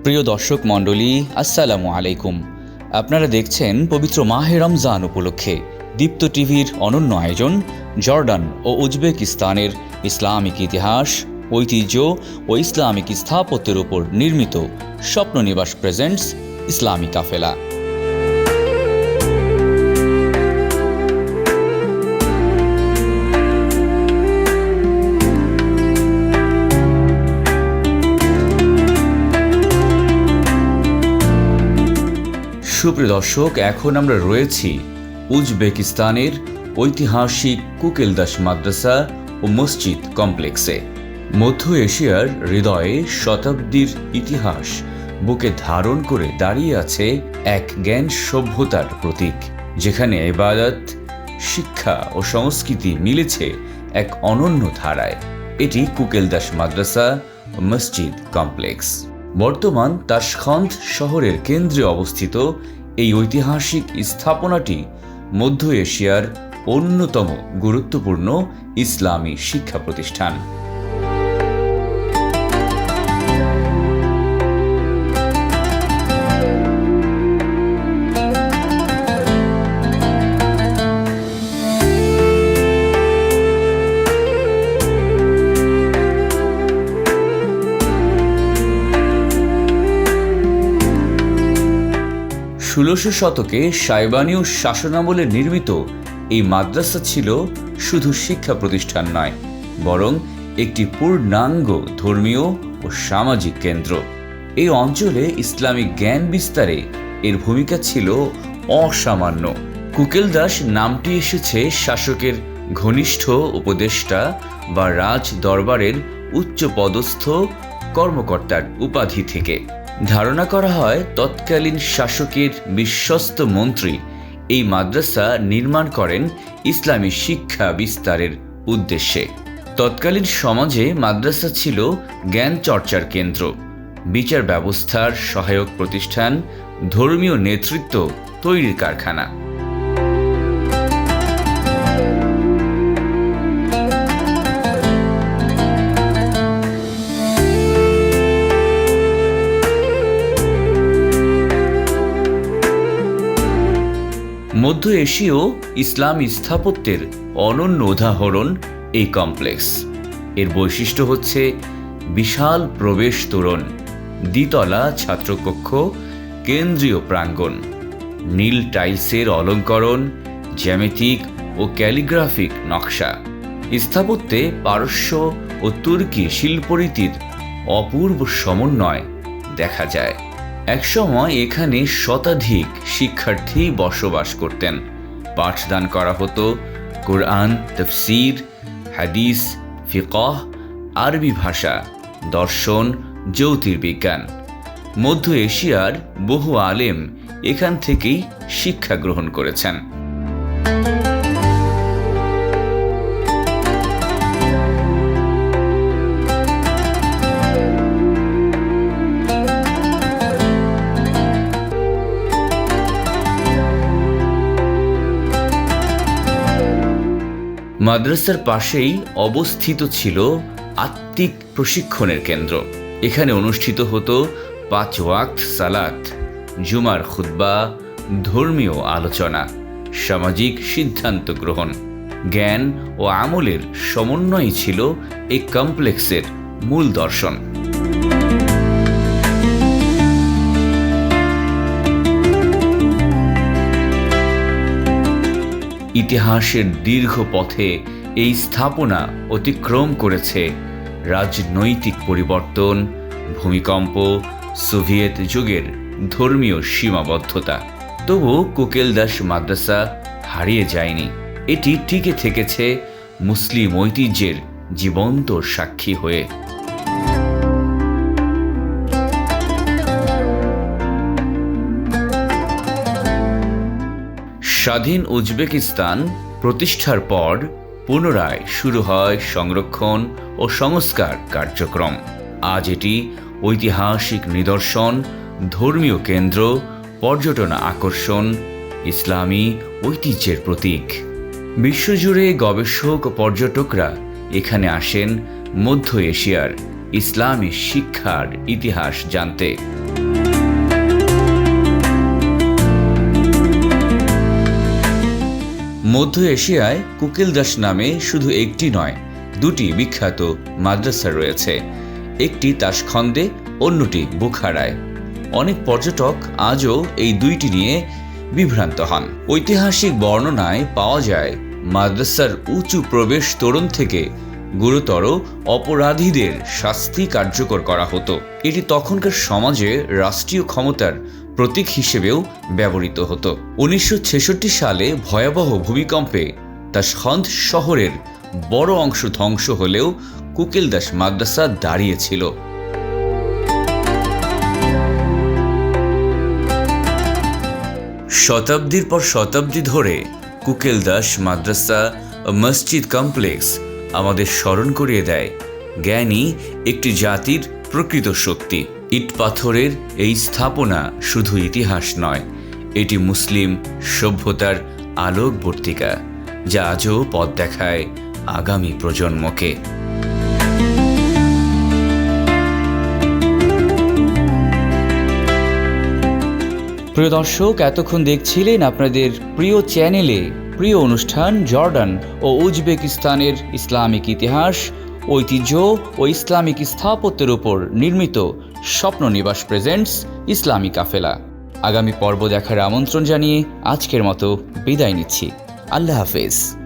প্রিয় দর্শক মণ্ডলী, আসসালামু আলাইকুম। আপনারা দেখছেন পবিত্র মাহে রমজান উপলক্ষে দীপ্ত টিভির অনন্য আয়োজন জর্ডান ও উজবেকিস্তানের ইসলামিক ইতিহাস, ঐতিহ্য ও ইসলামিক স্থাপত্যের উপর নির্মিত স্বপ্ননিবাস প্রেজেন্টস ইসলামী কাফেলা। সুপ্রিয় দর্শক, এখন আমরা রয়েছি উজবেকিস্তানের ঐতিহাসিক কুকেলদাস মাদ্রাসা ও মসজিদ কমপ্লেক্সে। মধ্য এশিয়ার হৃদয়ে শতাব্দীর ইতিহাস বুকে ধারণ করে দাঁড়িয়ে আছে এক জ্ঞান সভ্যতার প্রতীক, যেখানে ইবাদত, শিক্ষা ও সংস্কৃতি মিলেছে এক অনন্য ধারায়। এটি কুকেলদাস মাদ্রাসা ও মসজিদ কমপ্লেক্স। বর্তমান তাশখন্দ শহরের কেন্দ্রে অবস্থিত এই ঐতিহাসিক স্থাপনাটি মধ্য এশিয়ার অন্যতম গুরুত্বপূর্ণ ইসলামী শিক্ষা প্রতিষ্ঠান। ষোলশ শতকে সাইবানীয় শাসনামলে নির্মিত এই মাদ্রাসা ছিল শুধু শিক্ষা প্রতিষ্ঠান নয়, বরং একটি পূর্ণাঙ্গ ধর্মীয় ও সামাজিক কেন্দ্র। এই অঞ্চলে ইসলামিক জ্ঞান বিস্তারে এর ভূমিকা ছিল অসামান্য। কুকেলদাস নামটি এসেছে শাসকের ঘনিষ্ঠ উপদেষ্টা বা রাজ দরবারের উচ্চপদস্থ কর্মকর্তার উপাধি থেকে। ধারণা করা হয় তৎকালীন শাসকের বিশ্বস্ত মন্ত্রী এই মাদ্রাসা নির্মাণ করেন ইসলামী শিক্ষা বিস্তারের উদ্দেশ্যে। তৎকালীন সমাজে মাদ্রাসা ছিল জ্ঞান চর্চার কেন্দ্র, বিচার ব্যবস্থার সহায়ক প্রতিষ্ঠান, ধর্মীয় নেতৃত্ব তৈরির কারখানা। মধ্য এশীয় ইসলামী স্থাপত্যের অনন্য উদাহরণ এই কমপ্লেক্স। এর বৈশিষ্ট্য হচ্ছে বিশাল প্রবেশ তোরণ, দ্বিতলা ছাত্রকক্ষ, কেন্দ্রীয় প্রাঙ্গণ, নীল টাইলসের অলঙ্করণ, জ্যামিতিক ও ক্যালিগ্রাফিক নকশা। স্থাপত্যে পারস্য ও তুর্কি শিল্পরীতির অপূর্ব সমন্বয় দেখা যায়। একসময় এখানে শতাধিক শিক্ষার্থী বসবাস করতেন। পাঠদান করা হতো কোরআন, তাফসীর, হাদিস, ফিকহ, আরবি ভাষা, দর্শন, জ্যোতির্বিজ্ঞান। মধ্য এশিয়ার বহু আলেম এখান থেকেই শিক্ষা গ্রহণ করেছেন। মাদ্রাসার পাশেই অবস্থিত ছিল আত্মিক প্রশিক্ষণের কেন্দ্র। এখানে অনুষ্ঠিত হতো 5 ওয়াক্ত সালাত, জুমার খুতবা, ধর্মীয় আলোচনা, সামাজিক সিদ্ধান্ত গ্রহণ। জ্ঞান ও আমলের সমন্বয় ছিল এই কমপ্লেক্সের মূল দর্শন। ইতিহাসের দীর্ঘ পথে এই স্থাপনা অতিক্রম করেছে রাজনৈতিক পরিবর্তন, ভূমিকম্প, সোভিয়েত যুগের ধর্মীয় সীমাবদ্ধতা। তবু কুকেলদাস মাদ্রাসা হারিয়ে যায়নি। এটি টিকে থেকেছে মুসলিম ঐতিহ্যের জীবন্ত সাক্ষী হয়ে। স্বাধীন উজবেকিস্তান প্রতিষ্ঠার পর পুনরায় শুরু হয় সংরক্ষণ ও সংস্কার কার্যক্রম। আজ এটি ঐতিহাসিক নিদর্শন, ধর্মীয় কেন্দ্র, পর্যটন আকর্ষণ, ইসলামী ঐতিহ্যের প্রতীক। বিশ্বজুড়ে গবেষক ও পর্যটকরা এখানে আসেন মধ্য এশিয়ার ইসলামী শিক্ষার ইতিহাস জানতে। মধ্য এশিয়ায় কুকিলদাস নামে শুধু একটি নয়, দুটি বিখ্যাত মাদ্রাসা রয়েছে। একটি তাশখন্দে, অন্যটি বুখারায়। অনেক পর্যটক আজও এই দুইটি নিয়ে বিভ্রান্ত হন। ঐতিহাসিক বর্ণনায় পাওয়া যায়, মাদ্রাসার উঁচু প্রবেশ তোরণ থেকে গুরুতর অপরাধীদের শাস্তি কার্যকর করা হতো। এটি তখনকার সমাজে রাষ্ট্রীয় ক্ষমতার প্রতীক হিসেবেও ব্যবহৃত হতো। 1966 সালে ভয়াবহ ভূমিকম্পে তাশখন্দ শহরের বড় অংশ ধ্বংস হলেও কুকিলদাস মাদ্রাসা দাঁড়িয়েছিল। শতাব্দীর পর শতাব্দী ধরে কুকিলদাস মাদ্রাসা ও মসজিদ কমপ্লেক্স আমাদের স্মরণ করিয়ে দেয়, জ্ঞানই একটি জাতির প্রকৃত শক্তি। ইট পাথরের এই স্থাপনা শুধু ইতিহাস নয়, এটি মুসলিম সভ্যতার আলোকবর্তিকা, যা আজও পথ দেখায় আগামী প্রজন্মকে। প্রিয় দর্শক, এতক্ষণ দেখছিলেন আপনাদের প্রিয় চ্যানেলে প্রিয় অনুষ্ঠান জর্ডান ও উজবেকিস্তানের ইসলামিক ইতিহাস, ঐতিহ্য ও ইসলামিক স্থাপত্যের উপর নির্মিত স্বপ্ন নিবাস প্রেজেন্টস ইসলামী কাফেলা। আগামী পর্ব দেখার আমন্ত্রণ জানিয়ে আজকের মতো বিদায় নিচ্ছি। আল্লাহ হাফেজ।